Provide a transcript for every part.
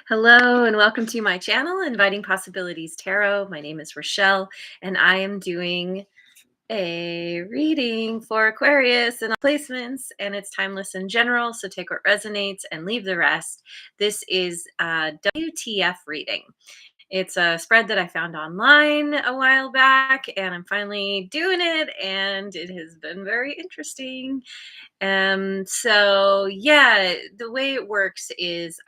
Hello and welcome to my channel, Inviting Possibilities Tarot. My name is Rochelle and I am doing a reading for Aquarius and placements, and it's timeless in general, so take what resonates and leave the rest. This is a WTF reading. It's a spread that I found online a while back and I'm finally doing it, and it has been very interesting. So yeah, the way it works is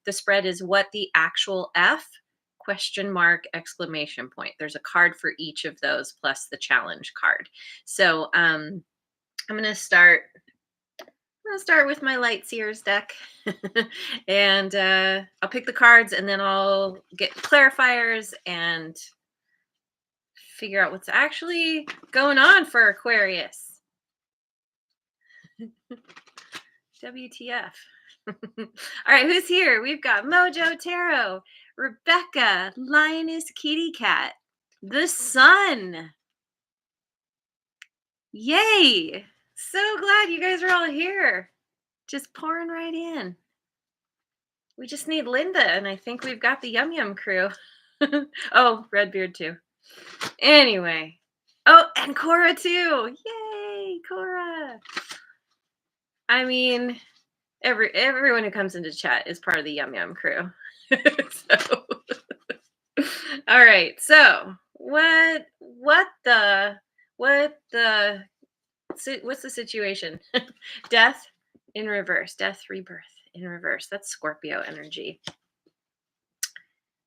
the spread is what the actual F question mark exclamation point. There's a card for each of those plus the challenge card. So I'm gonna start. I'll start with my Light Seers deck, and I'll pick the cards, and then I'll get clarifiers and figure out what's actually going on for Aquarius. WTF. All right, who's here? We've got Mojo Tarot, Rebecca, Lioness Kitty Cat, the Sun. Yay! So glad you guys are all here. Just pouring right in. We just need Linda, and I think we've got the Yum Yum crew. Oh, Redbeard too. Anyway. Oh, and Cora too. Yay, Cora. I mean, everyone who comes into chat is part of the Yum Yum crew. So, all right. So, what's the situation? Death in reverse. Death, rebirth in reverse. That's Scorpio energy.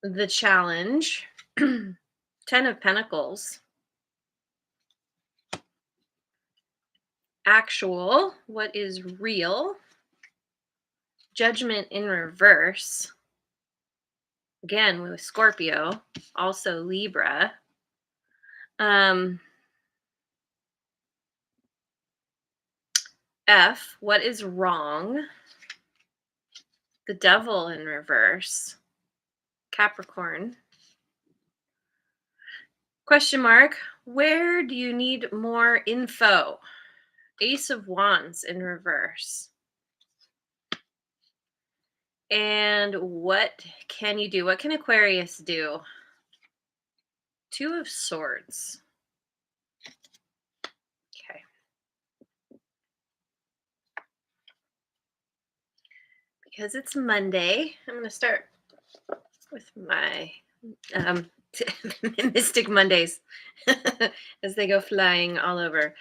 The challenge. 10 of Pentacles. Actual. What is real? Judgment in reverse. Again with Scorpio, also Libra. F, what is wrong? The Devil in reverse. Capricorn. Question mark, where do you need more info? Ace of Wands in reverse. And what can you do? What can Aquarius do? Two of Swords. Okay. Because it's Monday, I'm going to start with my Mystic Mondays as they go flying all over.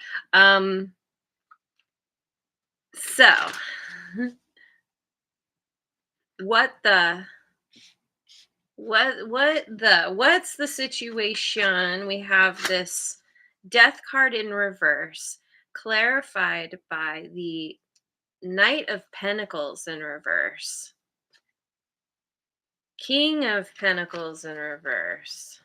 So, what's the situation? We have this Death card in reverse, clarified by the Knight of Pentacles in reverse. King of Pentacles in reverse.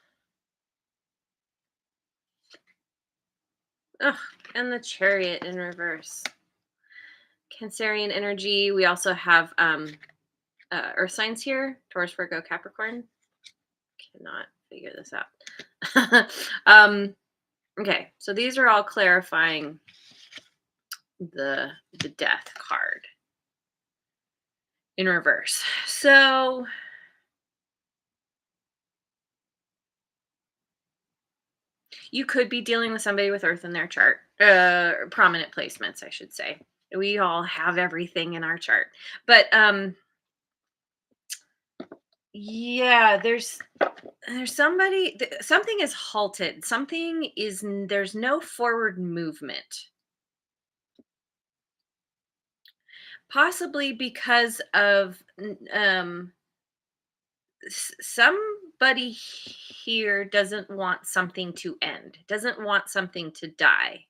Oh, and the Chariot in reverse. Cancerian energy. We also have Earth signs here. Taurus, Virgo, Capricorn. Cannot figure this out. Okay, so these are all clarifying the Death card in reverse. So you could be dealing with somebody with Earth in their chart, prominent placements, I should say. We all have everything in our chart, but yeah, there's something is halted. There's no forward movement. Possibly because of somebody here doesn't want something to end, doesn't want something to die.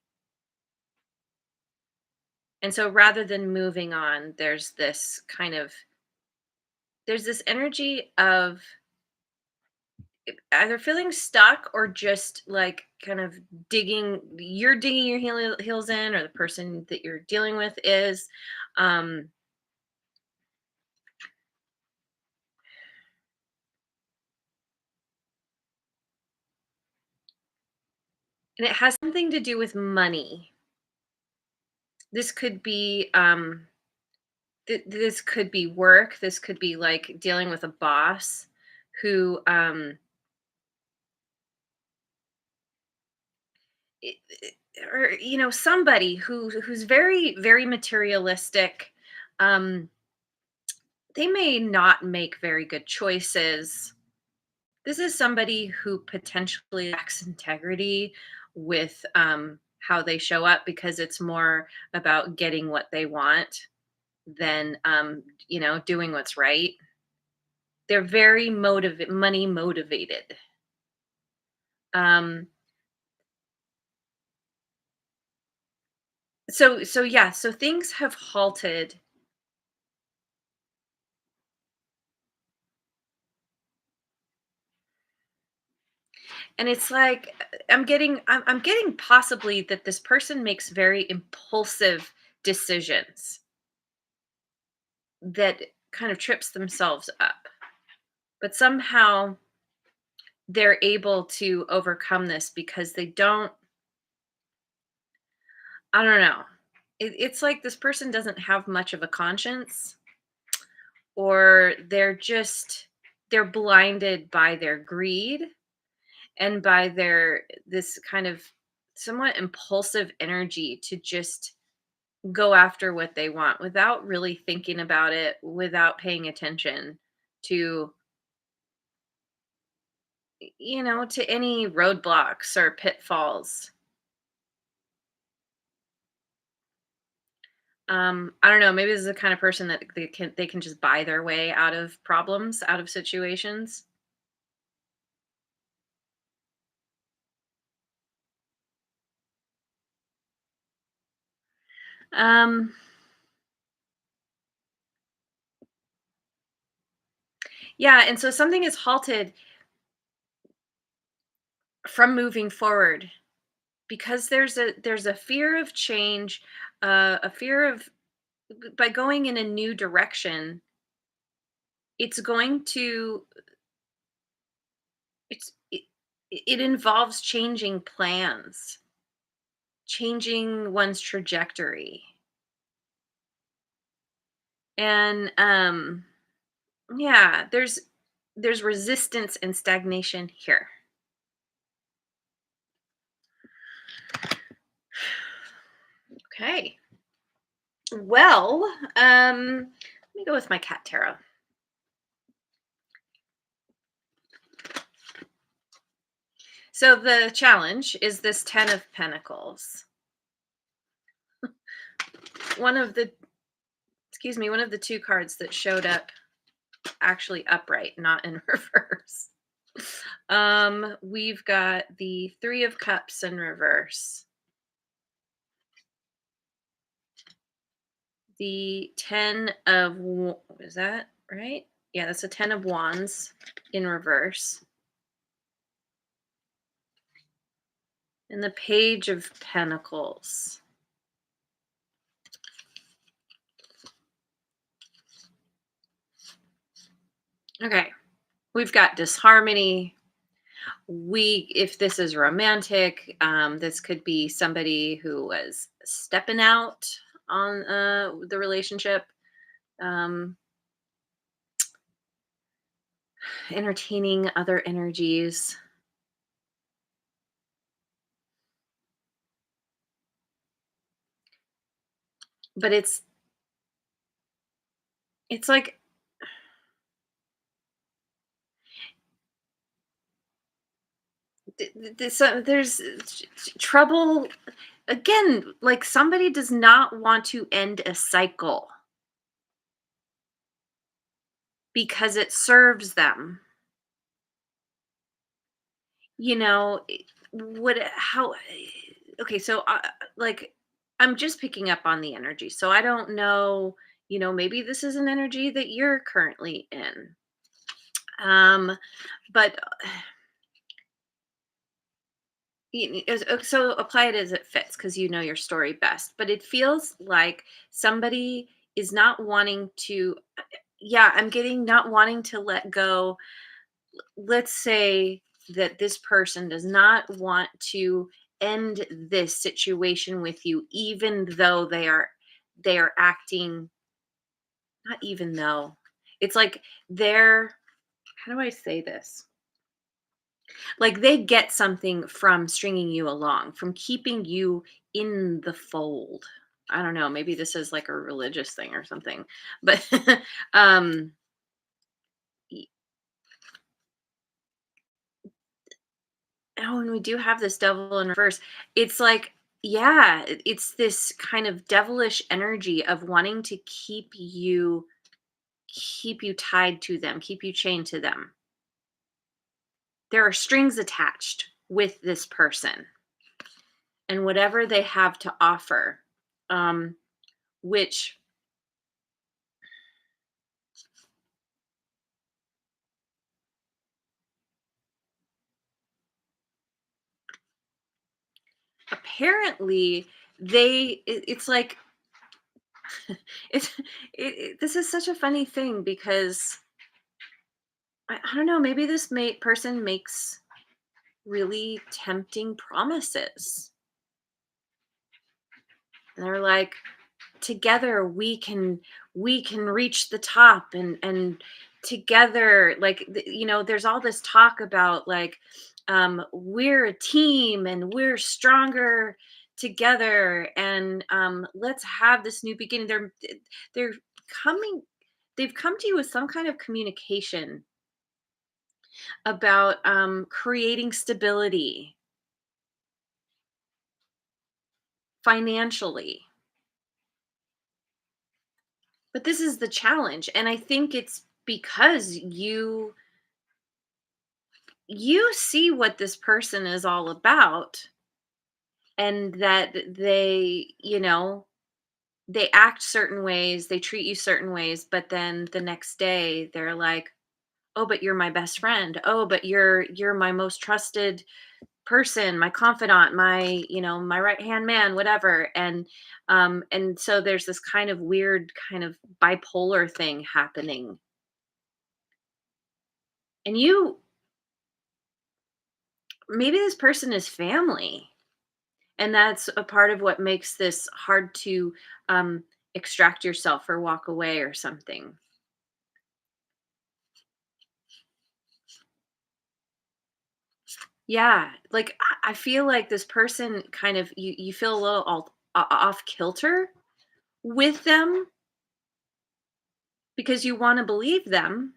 And so rather than moving on, there's this energy of either feeling stuck or just like kind of digging your heels in, or the person that you're dealing with is. And it has something to do with money. This could be This could be work. This could be like dealing with a boss who, or somebody who's very very materialistic. Um, they may not make very good choices. This is somebody who potentially lacks integrity with how they show up, because it's more about getting what they want than doing what's right. They're very money motivated. Um, so yeah, so things have halted. And it's like, I'm getting possibly that this person makes very impulsive decisions that kind of trips themselves up. But somehow they're able to overcome this because they don't, I don't know. It's like this person doesn't have much of a conscience, or they're blinded by their greed and by their this kind of somewhat impulsive energy to just go after what they want without really thinking about it, without paying attention to, to any roadblocks or pitfalls. I don't know, maybe this is the kind of person that they can just buy their way out of problems, out of situations. Um, yeah, and so something is halted from moving forward because there's a fear of change, a fear of, by going in a new direction, it's going to it involves changing plans, changing one's trajectory. And yeah, there's resistance and stagnation here. Okay. Well, let me go with my cat tarot. So the challenge is this 10 of Pentacles. One of the one of the two cards that showed up actually upright, not in reverse. We've got the 3 of Cups in reverse. The 10 of is that right? Yeah, that's a 10 of Wands in reverse. And the Page of Pentacles. Okay. We've got disharmony. If this is romantic, this could be somebody who was stepping out on the relationship, um, entertaining other energies. But it's like there's trouble again, like somebody does not want to end a cycle because it serves them. You know, what how okay, so like I'm just picking up on the energy. So I don't know, maybe this is an energy that you're currently in. But so apply it as it fits because you know your story best. But it feels like somebody is not wanting to, yeah, I'm getting not wanting to let go. Let's say that this person does not want to end this situation with you, even though they are acting not even though. It's like they're, how do I say this? Like they get something from stringing you along, from keeping you in the fold. I don't know, maybe this is like a religious thing or something. But um y- oh, and we do have this devil in reverse. It's like, yeah, it's this kind of devilish energy of wanting to keep you tied to them, keep you chained to them. There are strings attached with this person and whatever they have to offer, um, which apparently it's like it's this is such a funny thing because I don't know, maybe this person makes really tempting promises. And they're like, together we can reach the top, and together, like there's all this talk about like, we're a team and we're stronger together, and let's have this new beginning. They're coming they've come to you with some kind of communication about creating stability financially. But this is the challenge, and I think it's because you see what this person is all about, and that they act certain ways, they treat you certain ways, but then the next day they're like, "Oh, but you're my best friend. Oh, but you're my most trusted person, my confidant, my right-hand man," whatever. And so there's this kind of weird kind of bipolar thing happening. And maybe this person is family, and that's a part of what makes this hard to um extract yourself or walk away or something. Yeah, like I feel like this person kind of, you feel a little off kilter with them because you want to believe them,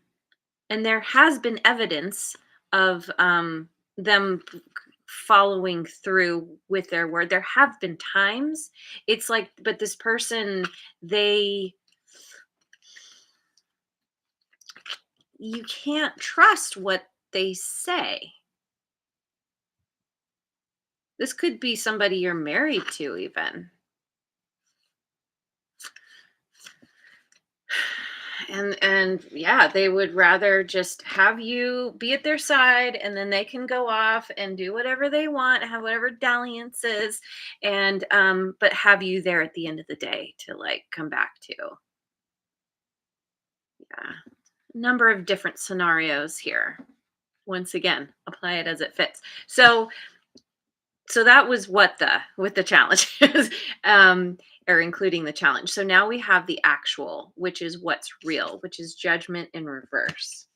and there has been evidence of them following through with their word. There have been times it's like, but this person, they you can't trust what they say. This could be somebody you're married to even. And yeah, they would rather just have you be at their side, and then they can go off and do whatever they want, have whatever dalliances, and but have you there at the end of the day to like come back to. Yeah. Number of different scenarios here. Once again, apply it as it fits. So that was what the with the challenge is, or including the challenge. So now we have the actual, which is what's real, which is judgment in reverse.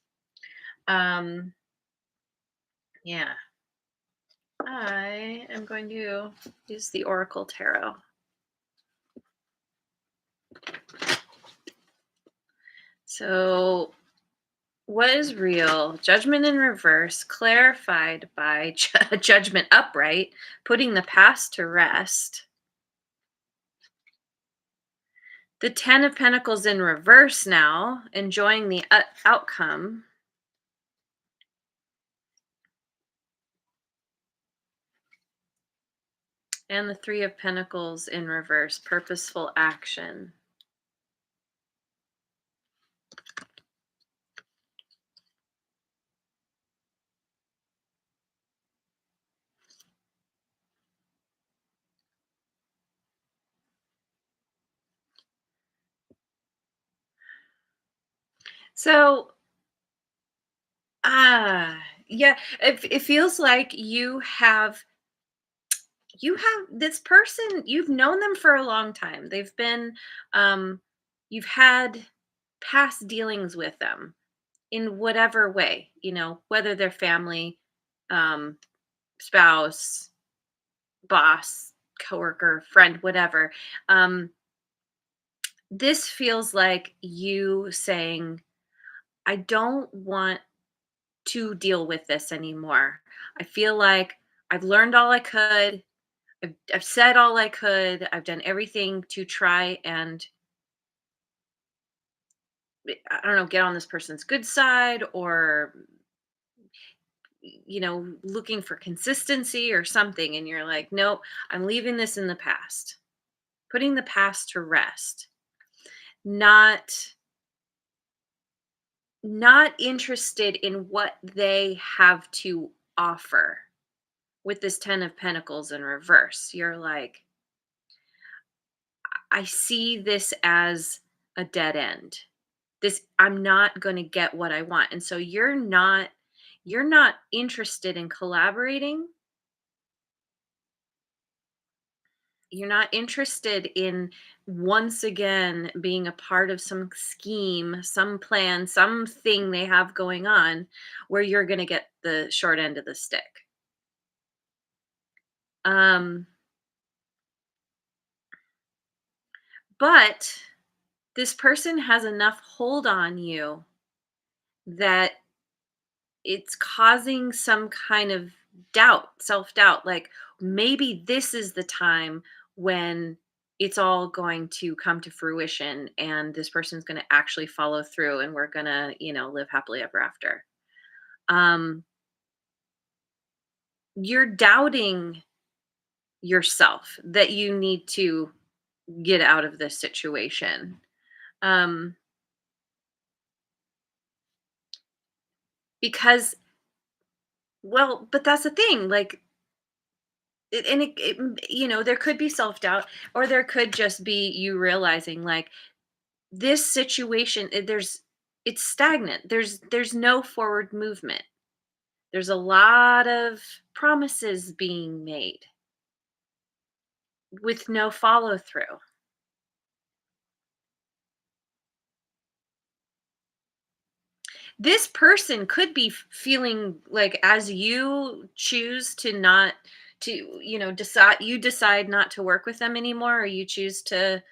Um, yeah, I am going to use the Oracle Tarot. So, what is real? Judgment in reverse, clarified by judgment upright, putting the past to rest. The Ten of Pentacles in reverse now, enjoying the outcome. And the Three of Pentacles in reverse, purposeful action. So, yeah, it feels like you have this person, you've known them for a long time. They've been, um, you've had past dealings with them in whatever way, whether they're family, um, spouse, boss, coworker, friend, whatever. Um, this feels like you saying, I don't want to deal with this anymore. I feel like I've learned all I could. I've said all I could. I've done everything to try and, I don't know, get on this person's good side, or, looking for consistency or something. And you're like, nope, I'm leaving this in the past, putting the past to rest. Not not interested in what they have to offer. With this 10 of Pentacles in reverse, you're like, I see this as a dead end. This, I'm not going to get what I want. And so you're not interested in collaborating. You're not interested in once again being a part of some scheme, some plan, something they have going on where you're going to get the short end of the stick. Um but this person has enough hold on you that it's causing some kind of doubt, self-doubt, like maybe this is the time when it's all going to come to fruition and this person's going to actually follow through and we're going to, live happily ever after. Um you're doubting yourself that you need to get out of this situation. Um because well, but that's the thing, like there could be self-doubt, or there could just be you realizing like this situation, it's stagnant. There's no forward movement. There's a lot of promises being made with no follow through. This person could be feeling like, as you choose to not to decide not to work with them anymore, or you choose to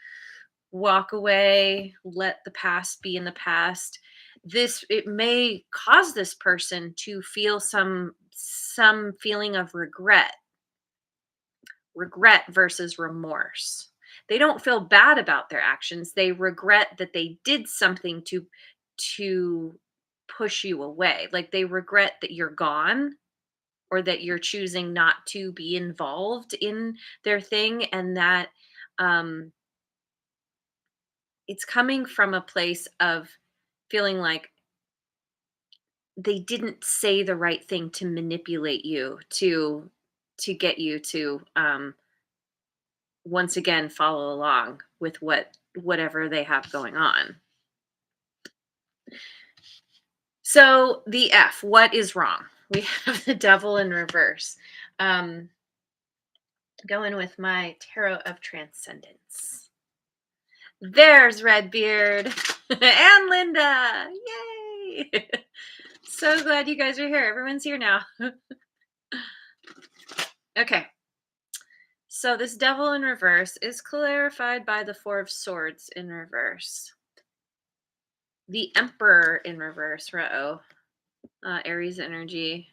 walk away, let the past be in the past. It may cause this person to feel some feeling of regret versus remorse. They don't feel bad about their actions. They regret that they did something to push you away. Like they regret that you're gone, or that you're choosing not to be involved in their thing, and that um it's coming from a place of feeling like they didn't say the right thing to manipulate you, to get you to once again follow along with whatever they have going on. So the F, what is wrong? We have the Devil in reverse. Um Going with my Tarot of Transcendence. There's Redbeard and Linda. Yay! So glad you guys are here. Everyone's here now. Okay. So this Devil in reverse is clarified by the Four of Swords in reverse. The Emperor in reverse, Aries energy.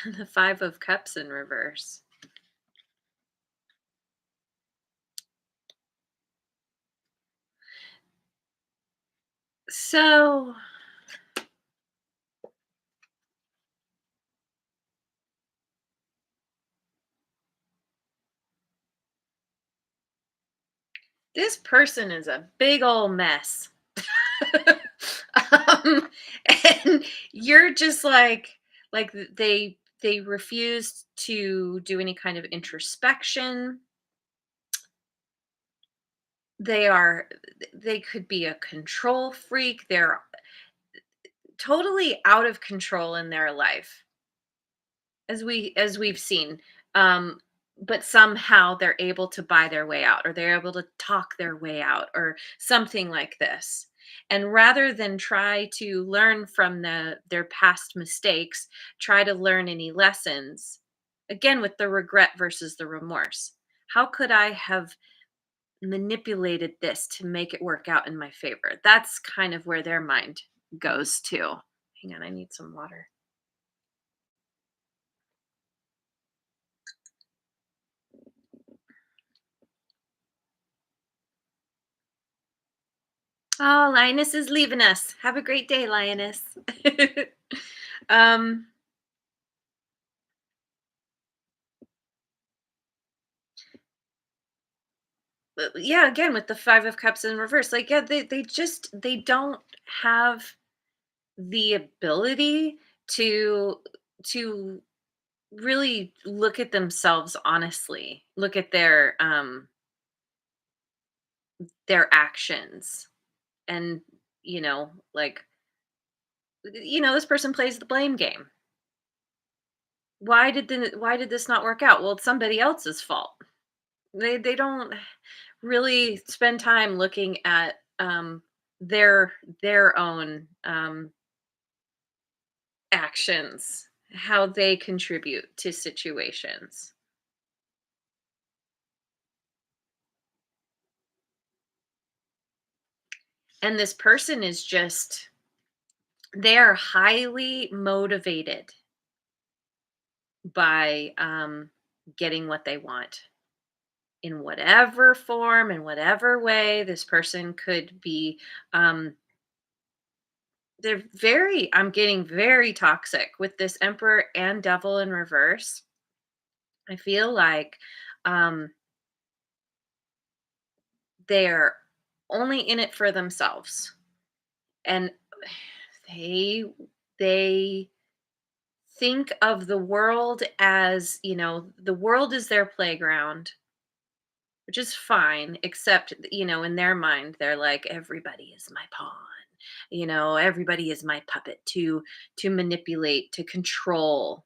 The Five of Cups in reverse. So this person is a big old mess. um, and you're just like they refuse to do any kind of introspection. They could be a control freak. They're totally out of control in their life, as we've seen. um but somehow they're able to buy their way out, or they're able to talk their way out, or something like this. And rather than try to learn from their past mistakes, try to learn any lessons, again with the regret versus the remorse. How could I have manipulated this to make it work out in my favor? That's kind of where their mind goes to. Hang on, I need some water. Oh, Lioness is leaving us. Have a great day, Lioness. um, yeah, again with the 5 of Cups in reverse, like yeah, they don't have the ability to to really look at themselves honestly, look at their actions, and like this person plays the blame game. Why did this not work out? Well, it's somebody else's fault. They don't really spend time looking at their own actions, how they contribute to situations. And this person is just, they are highly motivated by getting what they want in whatever form, in whatever way. This person could be, um, they're very, I'm getting very toxic with this Emperor and Devil in reverse. I feel like um, they're only in it for themselves, and they they think of the world as, the world is their playground, which is fine, except in their mind they're like, everybody is my pawn, everybody is my puppet to manipulate, to control.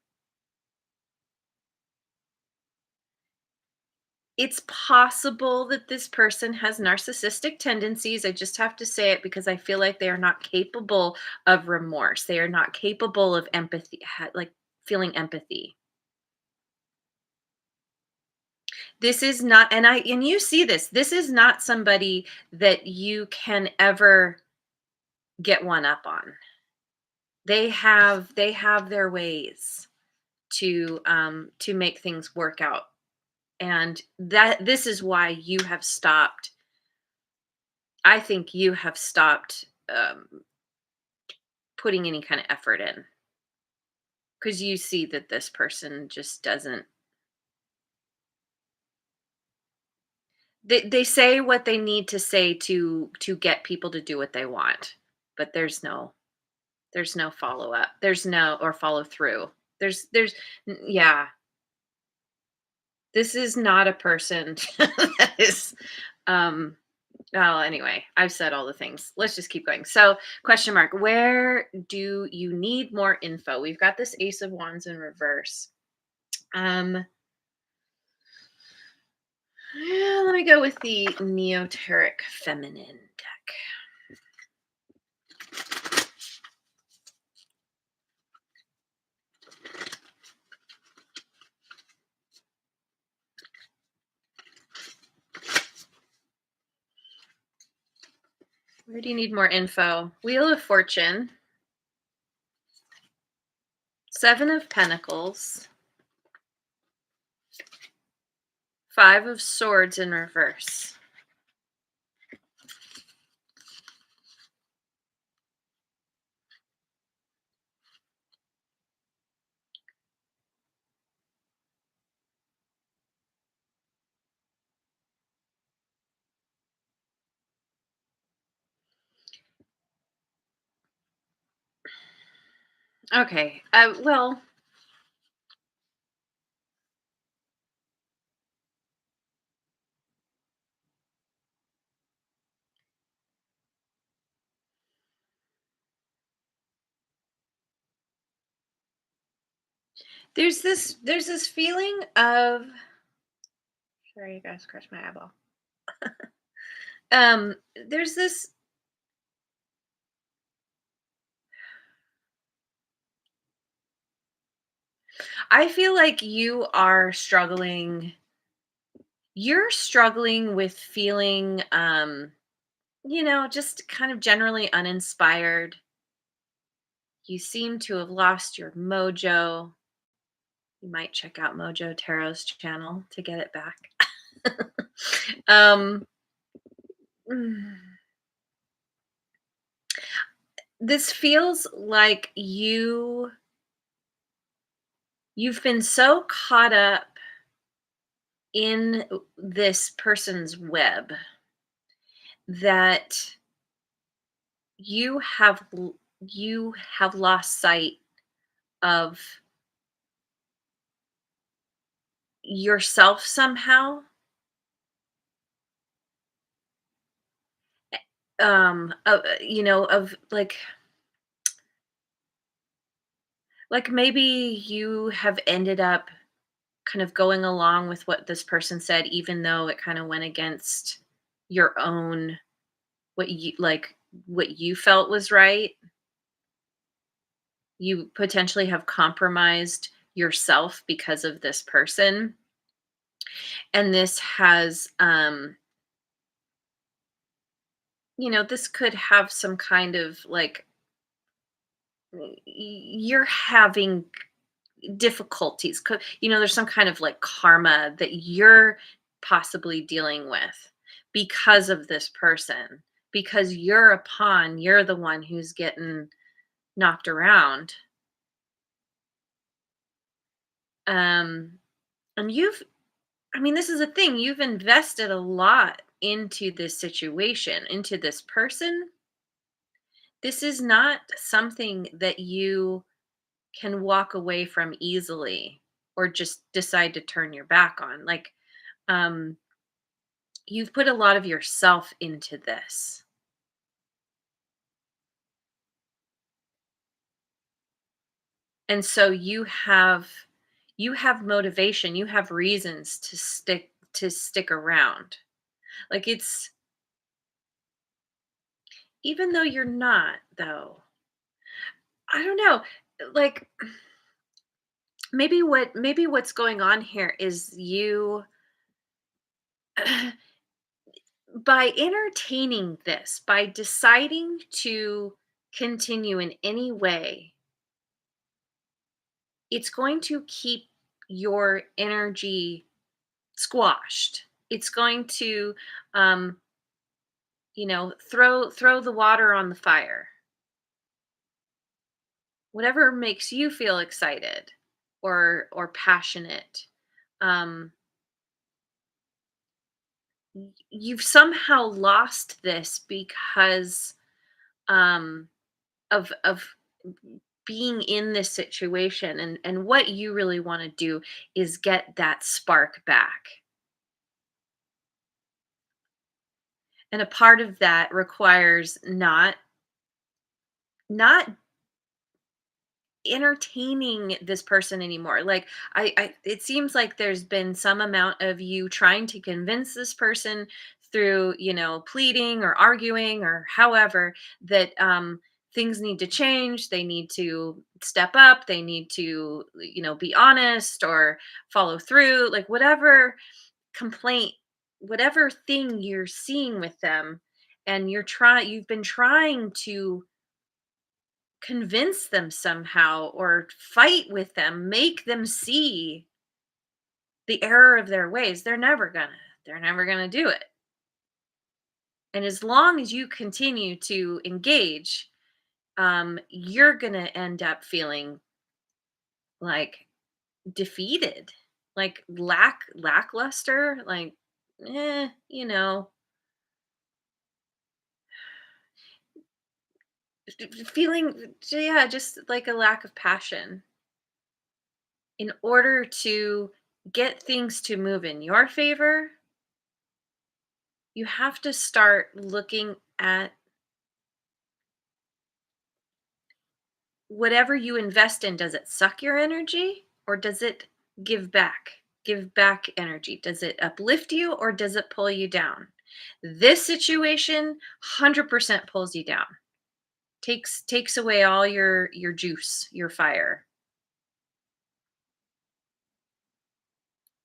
It's possible that this person has narcissistic tendencies. I just have to say it because I feel like they are not capable of remorse. They are not capable of empathy, like feeling empathy. This is not, and you see this. This is not somebody that you can ever get one up on. They have their ways to make things work out. And that this is why you have stopped. I think you have stopped putting any kind of effort in, because you see that this person just doesn't. They say what they need to say to get people to do what they want, but there's no follow up, there's no, or follow through. Yeah, this is not a person that is well, anyway, I've said all the things. Let's just keep going. So, question mark, where do you need more info? We've got this Ace of Wands in reverse. Um, yeah, let me go with the Neoteric Feminine deck. Where do you need more info? Wheel of Fortune, 7 of Pentacles, 5 of Swords in reverse. Okay. Well, there's this feeling of Sorry, you guys scratched my eyeball. Um, there's this. I feel like you're struggling with feeling, just kind of generally uninspired. You seem to have lost your mojo. You might check out Mojo Tarot's channel to get it back. um, mm, this feels like you've been so caught up in this person's web that you have you have lost sight of yourself somehow. Of like maybe you have ended up kind of going along with what this person said, even though it kind of went against your own, what you felt was right. You potentially have compromised yourself because of this person, and this has this could have some kind of like you're having difficulties. There's some kind of like karma that you're possibly dealing with because of this person, because you're the one who's getting knocked around. Um, and this is a thing, you've invested a lot into this situation, into this person. This is not something that you can walk away from easily or just decide to turn your back on. Um, you've put a lot of yourself into this. And so you have motivation, you have reasons to stick around. Like it's even though you're not though. I don't know. Like maybe what's going on here is you by entertaining this, by deciding to continue in any way, it's going to keep your energy squashed. It's going to, um, throw the water on the fire. Whatever makes you feel excited or passionate. Um, you've somehow lost this because of being in this situation, and what you really want to do is get that spark back. And a part of that requires not entertaining this person anymore. Like I it seems like there's been some amount of you trying to convince this person through, pleading or arguing or however that things need to change, they need to step up, they need to, be honest or follow through, like whatever complaint, whatever thing you're seeing with them, and you've been trying to convince them somehow or fight with them, make them see the error of their ways. They're never gonna do it. And as long as you continue to engage, you're gonna end up feeling like defeated, like lackluster, like eh, you know, feeling, yeah, just like a lack of passion. In order to get things to move in your favor, you have to start looking at whatever you invest in. Does it suck your energy or does it give back? give back energy? Does it uplift you or does it pull you down? This situation 100% pulls you down. Takes away all your juice, your fire.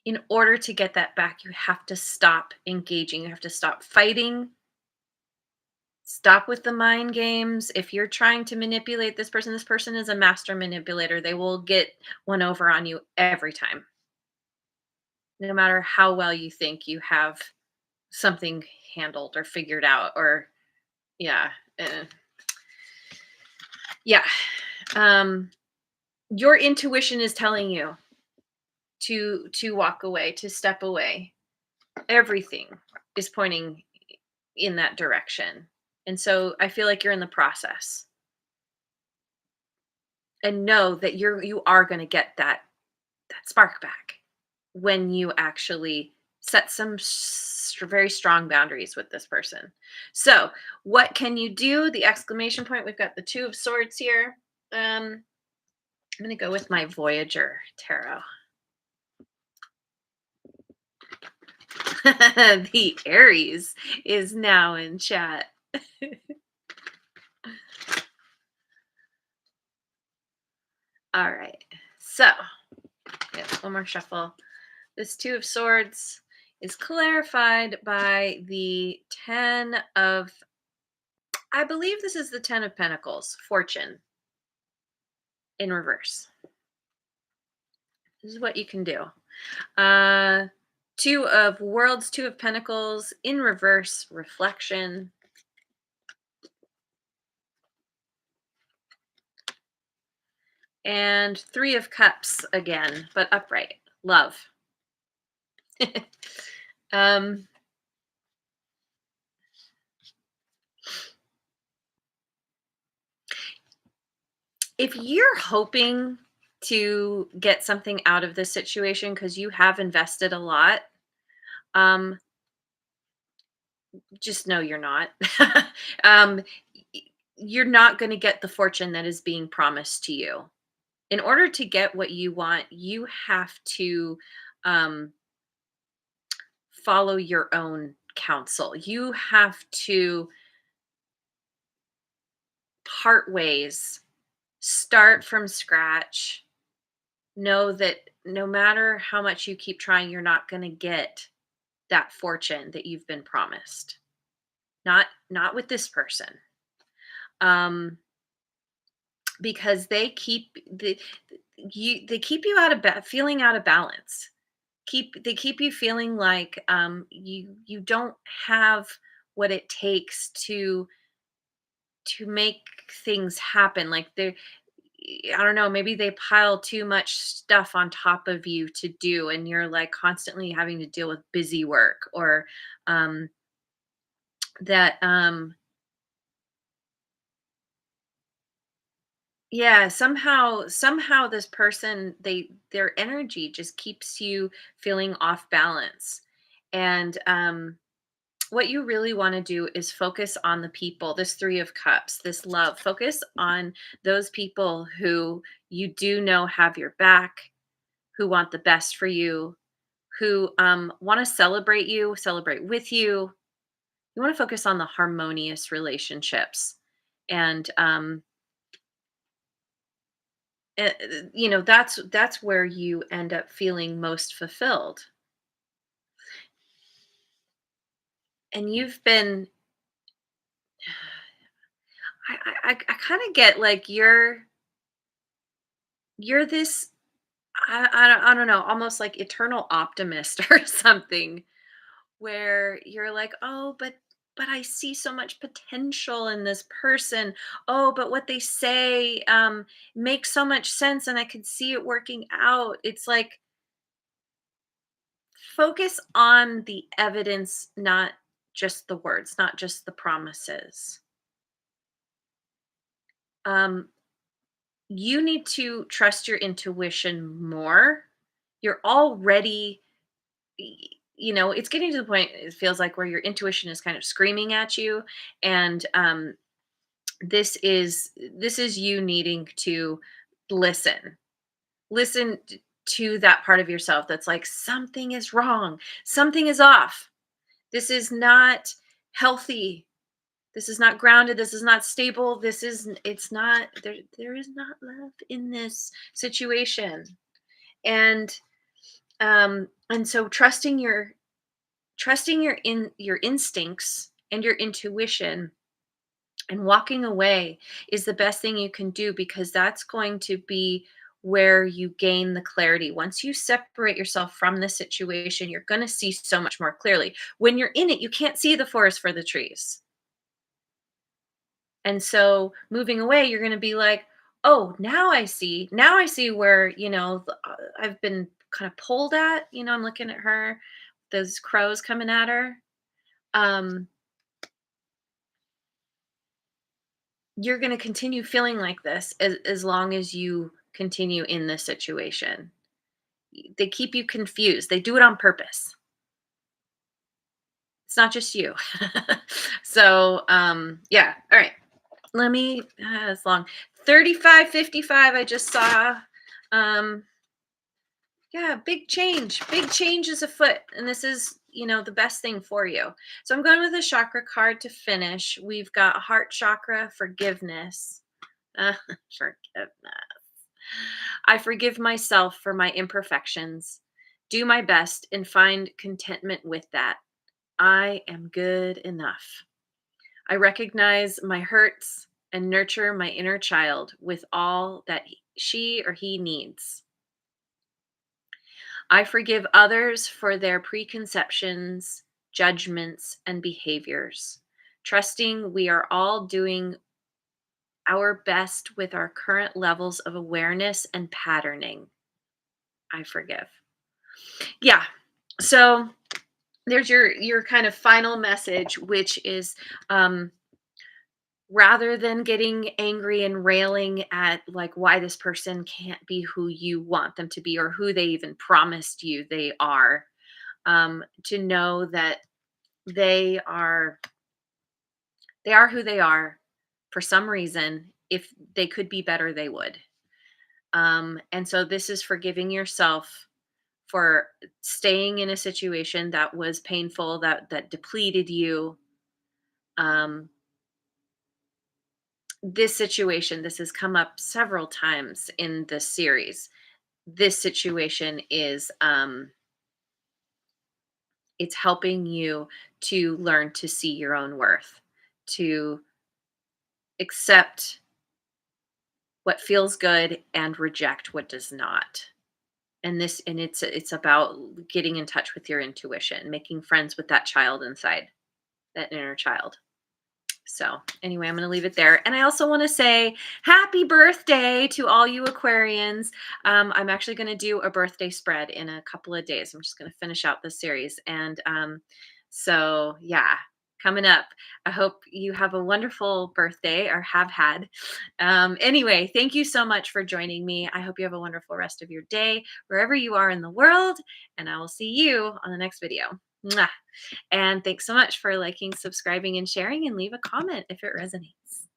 In order to get that back, you have to stop engaging. You have to stop fighting. Stop with the mind games. If you're trying to manipulate this person is a master manipulator. They will get one over on you every time. No matter how well you think you have something handled or figured out or yeah. uh, yeah. Um your intuition is telling you to walk away, to step away. Everything is pointing in that direction. And so I feel like you're in the process. And know that you are going to get that spark back when you actually set some very strong boundaries with this person. So, what can you do? The exclamation point. We've got the 2 of swords here. I'm going to go with my Voyager tarot. The Aries is now in chat. All right. So, yeah, one more shuffle. This 2 of swords is clarified by the 10 of, I believe this is the 10 of pentacles, fortune in reverse. This is what you can do. 2 of worlds, 2 of pentacles in reverse, reflection. And 3 of cups again, but upright, love. um, if you're hoping to get something out of this situation because you have invested a lot, um, just know you're not. um, you're not going to get the fortune that is being promised to you. In order to get what you want, you have to um, follow your own counsel. You have to part ways, start from scratch. Know that no matter how much you keep trying, you're not going to get that fortune that you've been promised. Not with this person. Because they keep they keep you out of feeling out of balance. They keep you feeling like you don't have what it takes to make things happen. Like they're, I don't know, maybe they pile too much stuff on top of you to do, and you're like constantly having to deal with busy work or um, that yeah, somehow this person, their energy just keeps you feeling off balance. And what you really want to do is focus on the people, this 3 of cups, this love. Focus on those people who you do know have your back, who want the best for you, who want to celebrate you, celebrate with you. You want to focus on the harmonious relationships. And that's where you end up feeling most fulfilled. And you've been I kind of get like you're this I don't know, almost like eternal optimist or something, where you're like, oh, but I see so much potential in this person. Oh, but what they say makes so much sense and I could see it working out. It's like focus on the evidence, not just the words, not just the promises. Um, you need to trust your intuition more. You're already, it's getting to the point, it feels like, where your intuition is kind of screaming at you. And this is you needing to listen. Listen. to that part of yourself that's like, something is wrong, something is off. This is not healthy. This is not grounded. This is not stable. It's not, there is not love in this situation. And so trusting your instincts and your intuition and walking away is the best thing you can do, because that's going to be where you gain the clarity. Once you separate yourself from the situation, you're going to see so much more clearly. When you're in it, you can't see the forest for the trees. And so moving away, you're going to be like, oh, now I see. Now I see where, I've been kind of pulled at. I'm looking at her, those crows coming at her. Um, you're going to continue feeling like this as long as you continue in this situation. They keep you confused. They do it on purpose. It's not just you. So, yeah. All right. Let me, it's long. 35:55. I just saw. Um, yeah, big change is afoot, and this is the best thing for you. So I'm going with a chakra card to finish. We've got heart chakra, forgiveness. Forgiveness. I forgive myself for my imperfections, do my best, and find contentment with that. I am good enough. I recognize my hurts and nurture my inner child with all that she or he needs. I forgive others for their preconceptions, judgments, and behaviors, trusting we are all doing our best with our current levels of awareness and patterning. I forgive. Yeah. So there's your kind of final message, which is, rather than getting angry and railing at like why this person can't be who you want them to be or who they even promised you they are, to know that they are who they are for some reason. If they could be better, they would. And so this is forgiving yourself for staying in a situation that was painful, that depleted you. um, this situation, this has come up several times in this series. This situation is, it's helping you to learn to see your own worth, to accept what feels good and reject what does not. And it's about getting in touch with your intuition, making friends with that child inside, that inner child. So anyway, I'm going to leave it there. And I also want to say happy birthday to all you Aquarians. I'm actually going to do a birthday spread in a couple of days. I'm just going to finish out this series. And so, yeah, coming up. I hope you have a wonderful birthday, or have had. Anyway, thank you so much for joining me. I hope you have a wonderful rest of your day, wherever you are in the world. And I will see you on the next video. Mwah. And thanks so much for liking, subscribing, and sharing, and leave a comment if it resonates.